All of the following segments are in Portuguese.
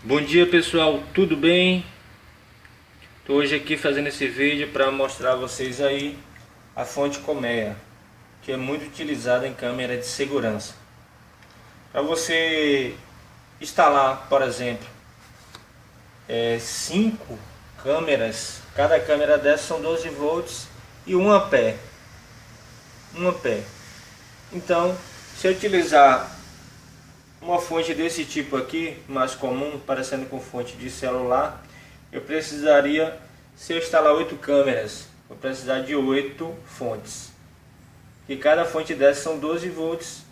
Bom dia pessoal, tudo bem? Estou hoje aqui fazendo esse vídeo para mostrar a vocês aí a fonte colmeia, que é muito utilizada em câmera de segurança. Para você instalar, por exemplo, 5 câmeras, cada câmera dessa são 12 volts e 1 ampere. Então, se eu utilizar uma fonte desse tipo aqui, mais comum, parecendo com fonte de celular, eu precisaria, se eu instalar 8 câmeras, vou precisar de 8 fontes. E cada fonte dessa são 12 volts,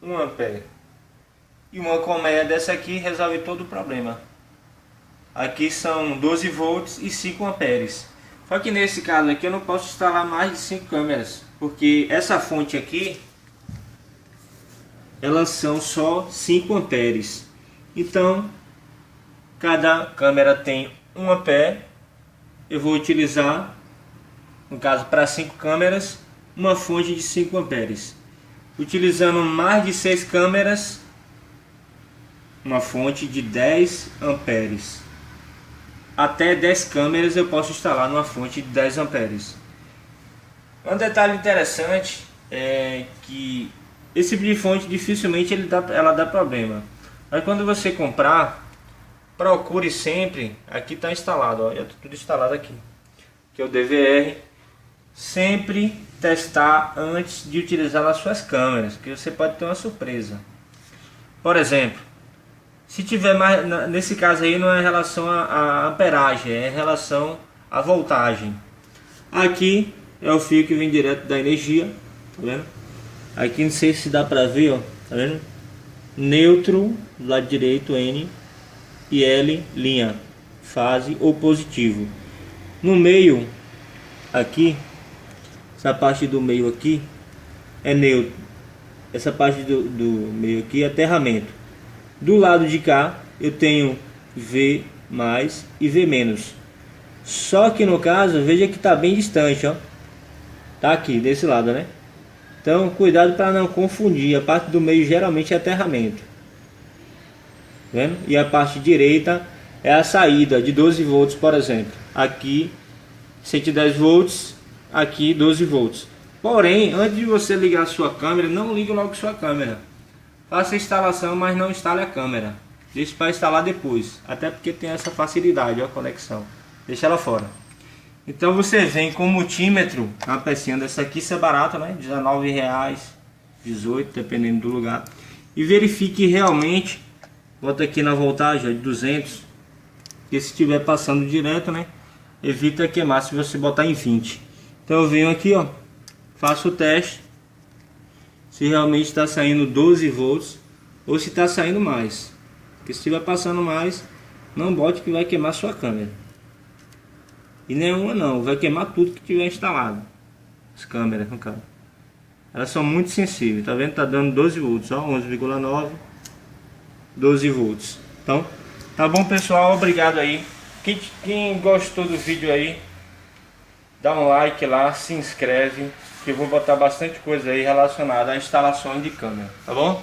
1 ampere. E uma colmeia dessa aqui resolve todo o problema. Aqui são 12 volts e 5 amperes. Só que nesse caso aqui eu não posso instalar mais de 5 câmeras, porque essa fonte aqui, elas são só 5 amperes. Então, cada câmera tem 1 ampere. Eu vou utilizar, no caso para 5 câmeras, uma fonte de 5 amperes. Utilizando mais de 6 câmeras, uma fonte de 10 amperes. Até 10 câmeras eu posso instalar numa fonte de 10 amperes. Um detalhe interessante é que esse tipo de fonte dificilmente ela dá problema. Mas quando você comprar, procure sempre, aqui está instalado, ó, tudo instalado aqui, que é o DVR. Sempre testar antes de utilizar nas suas câmeras, que você pode ter uma surpresa. Por exemplo, se tiver mais, nesse caso aí não é em relação a amperagem, é em relação à voltagem. Aqui é o fio que vem direto da energia, tá vendo? Aqui não sei se dá pra ver, ó, tá vendo? Neutro do lado direito, N, e L, linha, fase ou positivo. No meio, aqui, essa parte do meio aqui é neutro. Essa parte do meio aqui é aterramento. Do lado de cá eu tenho V mais e V menos. Só que no caso, veja que está bem distante, ó. Tá aqui desse lado, né? Então cuidado para não confundir. A parte do meio geralmente é aterramento, vendo? E a parte direita é a saída de 12 volts, por exemplo. Aqui 110 volts, aqui 12 volts. Porém, antes de você ligar a sua câmera, não ligue logo sua câmera. Faça a instalação, mas não instale a câmera. Deixe para instalar depois. Até porque tem essa facilidade, ó, a conexão. Deixa ela fora. Então você vem com o multímetro, uma pecinha dessa aqui, isso é barato, né? R$19, 18, dependendo do lugar. E verifique realmente, bota aqui na voltagem, ó, de 200. E se estiver passando direto, né? Evita queimar se você botar em 20. Então eu venho aqui, ó, faço o teste. Se realmente está saindo 12 volts ou se está saindo mais. Porque se estiver passando mais, não bote que vai queimar sua câmera. E nenhuma não, vai queimar tudo que tiver instalado. As câmeras, no caso. Elas são muito sensíveis, tá vendo? Tá dando 12 volts, ó, 11,9, 12 volts. Então, tá bom pessoal, obrigado aí. Quem gostou do vídeo aí, dá um like lá, se inscreve, que eu vou botar bastante coisa aí relacionada a instalações de câmera, tá bom?